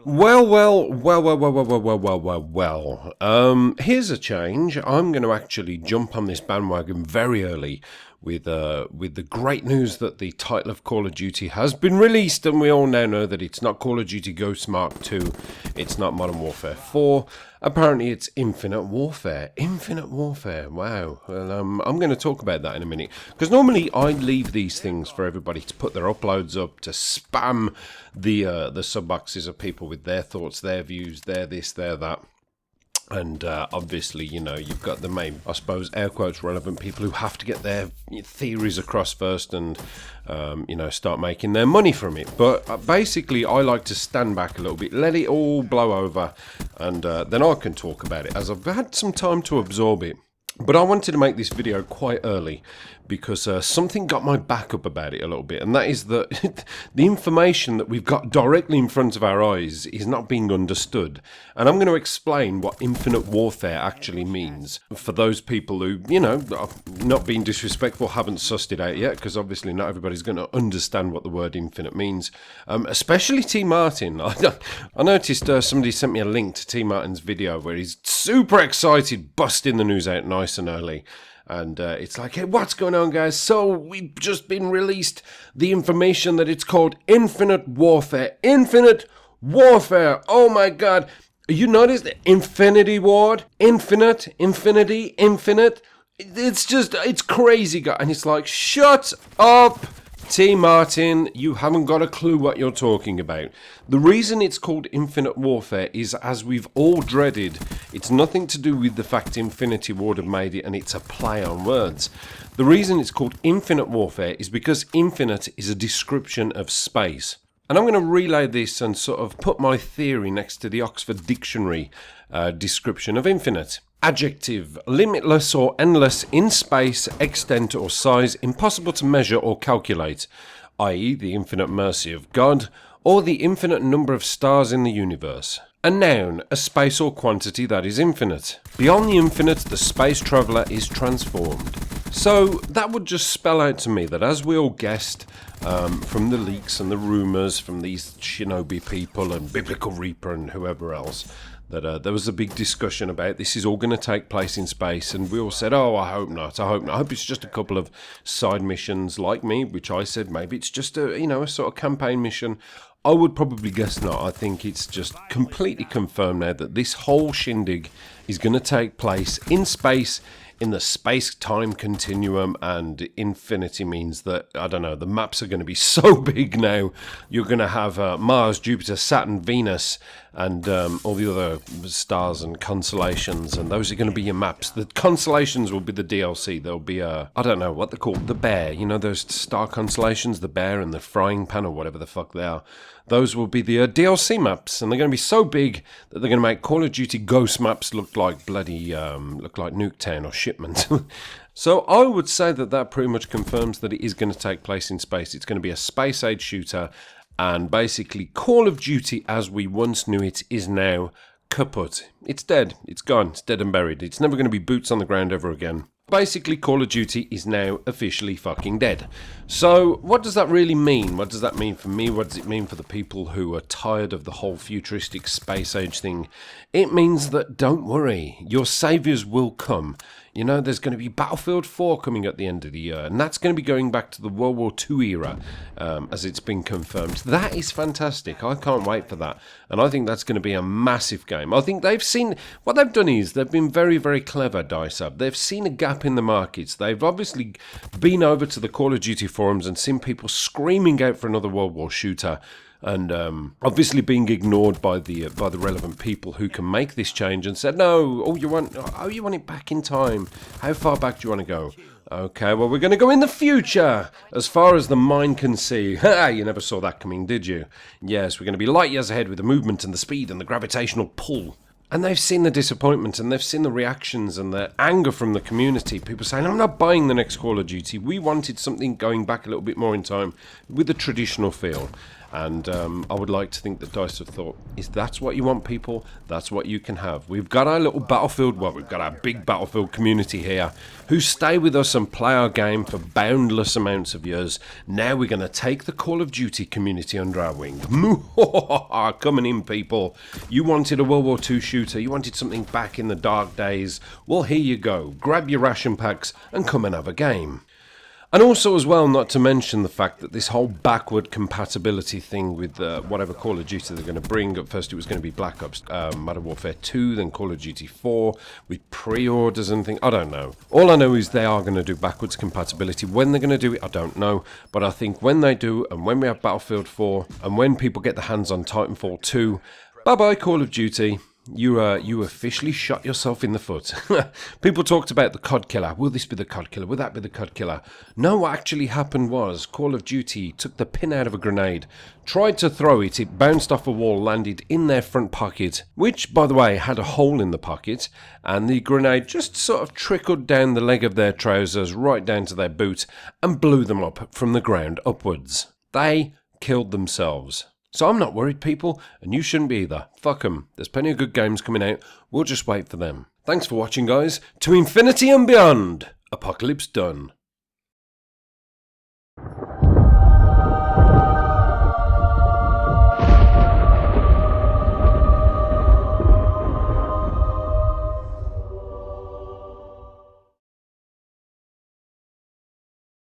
Well. Here's a change. I'm going to actually jump on this bandwagon very early with the great news that the title of Call of Duty has been released, and we all now know that it's not Call of Duty Ghosts Mark 2, it's not Modern Warfare 4. Apparently, it's Infinite Warfare. Infinite Warfare. Wow. Well, I'm going to talk about that in a minute, because normally I leave these things for everybody to put their uploads up, to spam the sub boxes of people with their thoughts, their views, their this, their that. And obviously, you know, you've got the main, I suppose, air quotes, relevant people who have to get their theories across first and, you know, start making their money from it. But basically, I like to stand back a little bit, let it all blow over, and then I can talk about it, as I've had some time to absorb it. But I wanted to make this video quite early because something got my back up about it a little bit, and that is that the information that we've got directly in front of our eyes is not being understood. And I'm going to explain what Infinite Warfare actually means for those people who, you know, not being disrespectful, haven't sussed it out yet, because obviously not everybody's going to understand what the word infinite means, especially T. Martin. I noticed somebody sent me a link to T. Martin's video where he's super excited, busting the news out nice and early. And it's like, hey, what's going on, guys? So we've just been released the information that it's called Infinite Warfare. Infinite Warfare. Oh, my God. You noticed the infinity ward? Infinite, infinity, infinite. It's just, it's crazy, guys. And it's like, shut up, T. Martin, you haven't got a clue what you're talking about. The reason it's called Infinite Warfare is, as we've all dreaded, it's nothing to do with the fact Infinity Ward have made it and it's a play on words. The reason it's called Infinite Warfare is because infinite is a description of space. And I'm going to relay this and sort of put my theory next to the Oxford Dictionary description of infinite. Adjective, limitless or endless in space, extent or size, impossible to measure or calculate, i.e. the infinite mercy of God, or the infinite number of stars in the universe. A noun, a space or quantity that is infinite. Beyond the infinite, the space traveller is transformed. So that would just spell out to me that, as we all guessed from the leaks and the rumours from these Shinobi people and Biblical Reaper and whoever else, that there was a big discussion about this is all going to take place in space, and we all said, oh, I hope not, I hope not. I hope it's just a couple of side missions like me, which I said maybe it's just a, you know, a sort of campaign mission. I would probably guess not. I think it's just completely confirmed now that this whole shindig is going to take place in space, in the space-time continuum, and infinity means that, I don't know, the maps are going to be so big now. You're going to have Mars, Jupiter, Saturn, Venus, and all the other stars and constellations, and those are going to be your maps. The constellations will be the DLC. There'll be I don't know what they're called, the bear, you know, those star constellations, the bear and the frying pan or whatever the fuck they are. Those will be the DLC maps, and they're going to be so big that they're going to make Call of Duty Ghost maps look like bloody, look like Nuketown or Shipment. So I would say that that pretty much confirms that it is going to take place in space. It's going to be a space-age shooter, and basically Call of Duty as we once knew it is now kaput. It's dead. It's gone. It's dead and buried. It's never going to be boots on the ground ever again. Basically, Call of Duty is now officially fucking dead. So, what does that really mean? What does that mean for me? What does it mean for the people who are tired of the whole futuristic space age thing? It means that, don't worry, your saviours will come. You know, there's going to be Battlefield 4 coming at the end of the year, and that's going to be going back to the World War II era, as it's been confirmed. That is fantastic. I can't wait for that. And I think that's going to be a massive game. I think they've seen, what they've done is, they've been very, very clever, Dice Up. They've seen a gap in the markets. They've obviously been over to the Call of Duty forums and seen people screaming out for another World War shooter, and obviously being ignored by the relevant people who can make this change, and said, no, you want it back in time. How far back do you want to go? Okay, well, we're going to go in the future, as far as the mind can see. Ha, you never saw that coming, did you? Yes, we're going to be light years ahead with the movement and the speed and the gravitational pull. And they've seen the disappointment, and they've seen the reactions and the anger from the community. People saying, I'm not buying the next Call of Duty. We wanted something going back a little bit more in time with the traditional feel. And I would like to think that DICE have thought, if that's what you want, people, that's what you can have. We've got our little Battlefield, well, we've got our big Battlefield community here, who stay with us and play our game for boundless amounts of years. Now we're going to take the Call of Duty community under our wing. Coming in, people. You wanted a World War II shooter, you wanted something back in the dark days. Well, here you go. Grab your ration packs and come and have a game. And also as well, not to mention the fact that this whole backward compatibility thing with whatever Call of Duty they're going to bring. At first it was going to be Black Ops Modern Warfare 2, then Call of Duty 4 with pre-orders and things. I don't know. All I know is they are going to do backwards compatibility. When they're going to do it, I don't know. But I think when they do, and when we have Battlefield 4, and when people get their hands on Titanfall 2, bye-bye Call of Duty. You officially shot yourself in the foot. People talked about the COD killer. Will this be the COD killer? Will that be the COD killer? No, what actually happened was Call of Duty took the pin out of a grenade, tried to throw it, it bounced off a wall, landed in their front pocket, which, by the way, had a hole in the pocket, and the grenade just sort of trickled down the leg of their trousers, right down to their boot, and blew them up from the ground upwards. They killed themselves. So I'm not worried, people, and you shouldn't be either. Fuck 'em. There's plenty of good games coming out. We'll just wait for them. Thanks for watching, guys. To infinity and beyond. Apocalypse done.